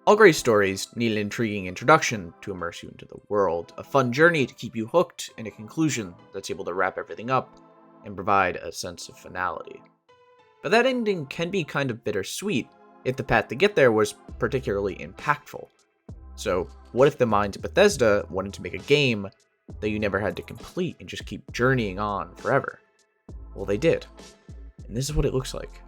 All great stories need an intriguing introduction to immerse you into the world, a fun journey to keep you hooked, and a conclusion that's able to wrap everything up and provide a sense of finality. But that ending can be kind of bittersweet if the path to get there was particularly impactful. So, what if the minds of Bethesda wanted to make a game that you never had to complete and just keep journeying on forever? Well, they did. And this is what it looks like.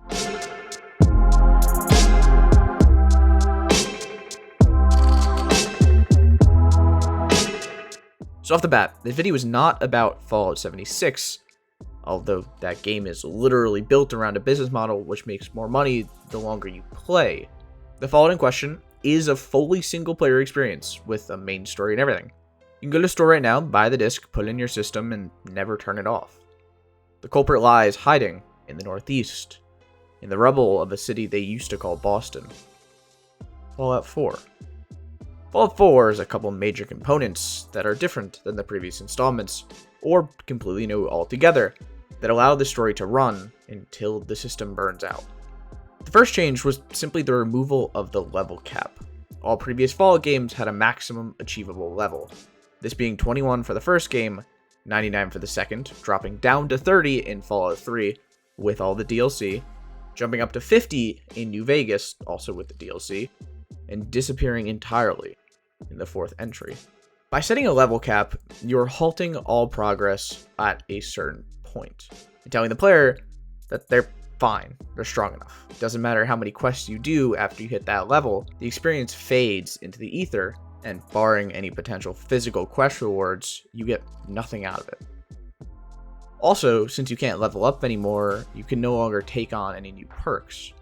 So off the bat, this video is not about Fallout 76, although that game is literally built around a business model which makes more money the longer you play. The Fallout in question is a fully single-player experience with a main story and everything. You can go to the store right now, buy the disc, put it in your system, and never turn it off. The culprit lies hiding in the Northeast, in the rubble of a city they used to call Boston. Fallout 4. Fallout 4 has a couple major components that are different than the previous installments, or completely new altogether, that allow the story to run until the system burns out. The first change was simply the removal of the level cap. All previous Fallout games had a maximum achievable level, this being 21 for the first game, 99 for the second, dropping down to 30 in Fallout 3 with all the DLC, jumping up to 50 in New Vegas, also with the DLC, and disappearing entirely in the fourth entry. By setting a level cap, you're halting all progress at a certain point, and telling the player that they're fine, they're strong enough. It doesn't matter how many quests you do after you hit that level, the experience fades into the ether, and barring any potential physical quest rewards, you get nothing out of it. Also, since you can't level up anymore, you can no longer take on any new perks.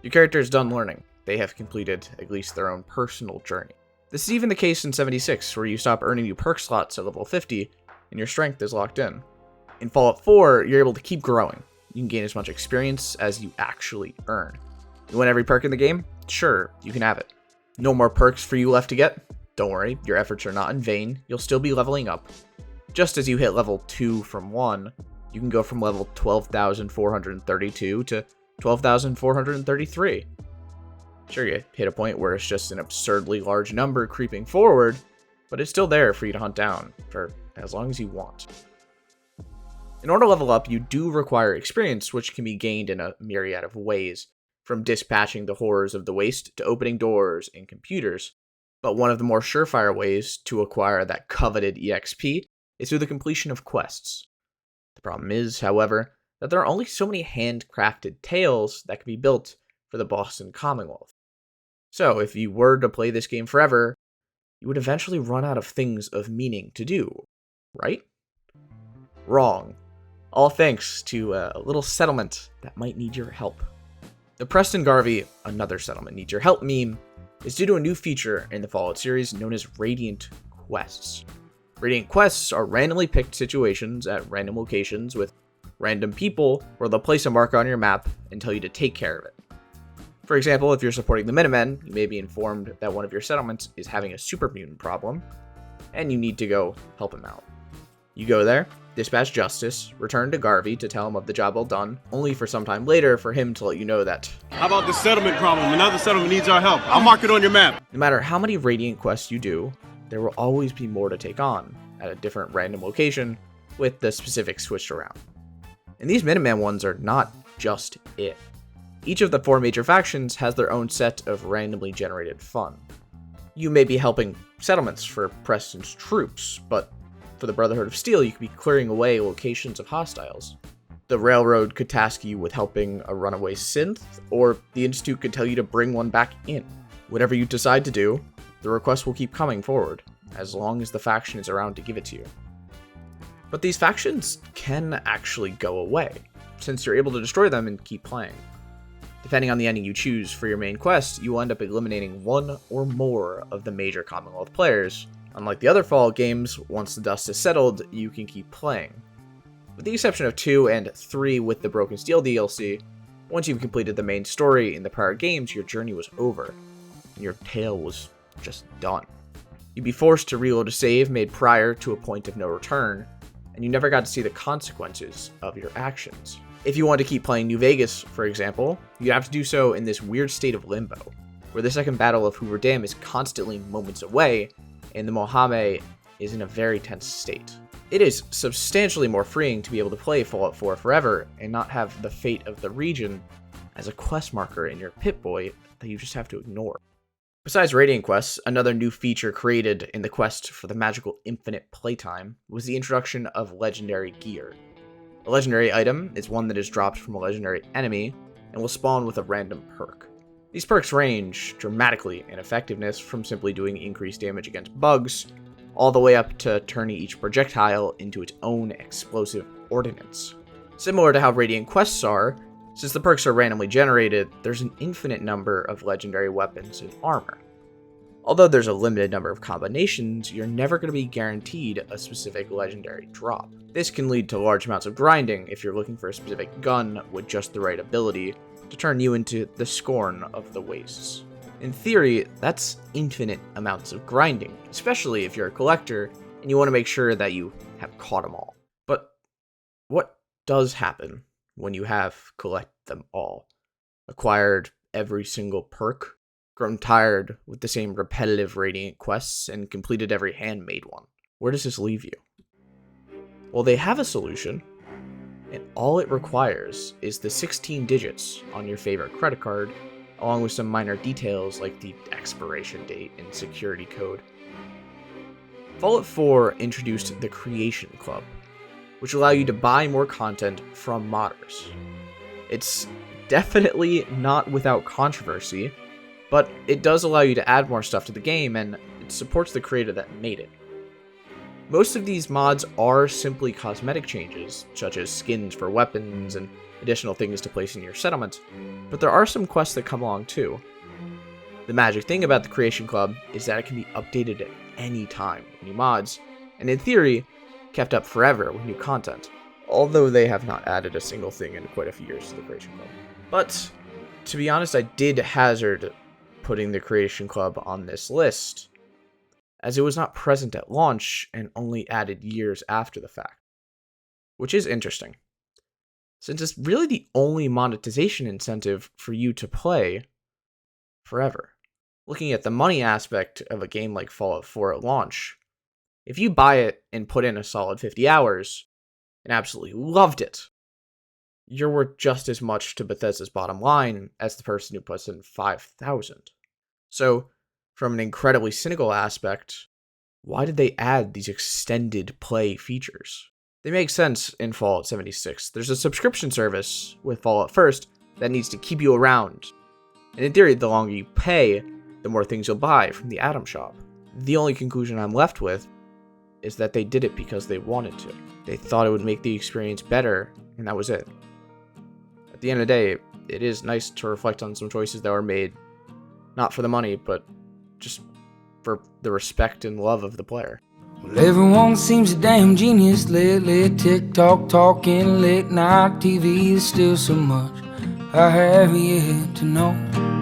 Your character is done learning. They have completed at least their own personal journey. This is even the case in 76, where you stop earning new perk slots at level 50, and your strength is locked in. In Fallout 4, you're able to keep growing. You can gain as much experience as you actually earn. You want every perk in the game? Sure, you can have it. No more perks for you left to get? Don't worry, your efforts are not in vain, you'll still be leveling up. Just as you hit level 2 from 1, you can go from level 12,432 to 12,433. Sure, you hit a point where it's just an absurdly large number creeping forward, but it's still there for you to hunt down, for as long as you want. In order to level up, you do require experience, which can be gained in a myriad of ways, from dispatching the horrors of the waste to opening doors in computers. But one of the more surefire ways to acquire that coveted EXP is through the completion of quests. The problem is, however, that there are only so many handcrafted tales that can be built for the Boston Commonwealth. So, if you were to play this game forever, you would eventually run out of things of meaning to do, right? Wrong. All thanks to a little settlement that might need your help. The Preston Garvey, another settlement needs your help meme, is due to a new feature in the Fallout series known as Radiant Quests. Radiant Quests are randomly picked situations at random locations with random people where they'll place a marker on your map and tell you to take care of it. For example, if you're supporting the Minutemen, you may be informed that one of your settlements is having a super mutant problem, and you need to go help him out. You go there, dispatch Justice, return to Garvey to tell him of the job well done, only for some time later for him to let you know that, how about the settlement problem? Another settlement needs our help. I'll mark it on your map. No matter how many Radiant quests you do, there will always be more to take on at a different random location with the specifics switched around. And these Minuteman ones are not just it. Each of the 4 major factions has their own set of randomly generated fun. You may be helping settlements for Preston's troops, but for the Brotherhood of Steel, you could be clearing away locations of hostiles. The Railroad could task you with helping a runaway synth, or the Institute could tell you to bring one back in. Whatever you decide to do, the request will keep coming forward, as long as the faction is around to give it to you. But these factions can actually go away, since you're able to destroy them and keep playing. Depending on the ending you choose for your main quest, you will end up eliminating one or more of the major Commonwealth players. Unlike the other Fallout games, once the dust is settled, you can keep playing. With the exception of 2 and 3 with the Broken Steel DLC, once you've completed the main story in the prior games, your journey was over, and your tale was just done. You'd be forced to reload a save made prior to a point of no return, and you never got to see the consequences of your actions. If you want to keep playing New Vegas, for example, you'd have to do so in this weird state of limbo. where the second battle of Hoover Dam is constantly moments away, and the Mojave is in a very tense state. It is substantially more freeing to be able to play Fallout 4 forever and not have the fate of the region as a quest marker in your Pip-Boy that you just have to ignore. Besides Radiant quests, another new feature created in the quest for the magical infinite playtime was the introduction of legendary gear. A legendary item is one that is dropped from a legendary enemy and will spawn with a random perk. These perks range dramatically in effectiveness from simply doing increased damage against bugs, all the way up to turning each projectile into its own explosive ordnance. Similar to how Radiant quests are, since the perks are randomly generated, there's an infinite number of legendary weapons and armor. Although there's a limited number of combinations, you're never going to be guaranteed a specific legendary drop. This can lead to large amounts of grinding if you're looking for a specific gun with just the right ability to turn you into the scorn of the wastes. In theory, that's infinite amounts of grinding, especially if you're a collector and you want to make sure that you have caught them all. But what does happen when you have collected them all? Acquired every single perk? Grown tired with the same repetitive Radiant quests and completed every handmade one? Where does this leave you? Well, they have a solution, and all it requires is the 16 digits on your favorite credit card, along with some minor details like the expiration date and security code. Fallout 4 introduced the Creation Club, which allow you to buy more content from modders. It's definitely not without controversy, but it does allow you to add more stuff to the game, and it supports the creator that made it. Most of these mods are simply cosmetic changes, such as skins for weapons and additional things to place in your settlement, but there are some quests that come along too. The magic thing about the Creation Club is that it can be updated at any time with new mods, and in theory, kept up forever with new content, although they have not added a single thing in quite a few years to the Creation Club. But, to be honest, I did hazard putting the Creation Club on this list, as it was not present at launch and only added years after the fact. Which is interesting, since it's really the only monetization incentive for you to play forever. Looking at the money aspect of a game like Fallout 4 at launch, if you buy it and put in a solid 50 hours and absolutely loved it, you're worth just as much to Bethesda's bottom line as the person who puts in 5,000. So, from an incredibly cynical aspect, why did they add these extended play features? They make sense in Fallout 76. There's a subscription service with Fallout First that needs to keep you around. And in theory, the longer you pay, the more things you'll buy from the Atom Shop. The only conclusion I'm left with is that they did it because they wanted to. They thought it would make the experience better, and that was it. At the end of the day, it is nice to reflect on some choices that were made, not for the money, but just for the respect and love of the player. Well, everyone seems a damn genius lately. TikTok talking, late night TV is still so much I have yet to know.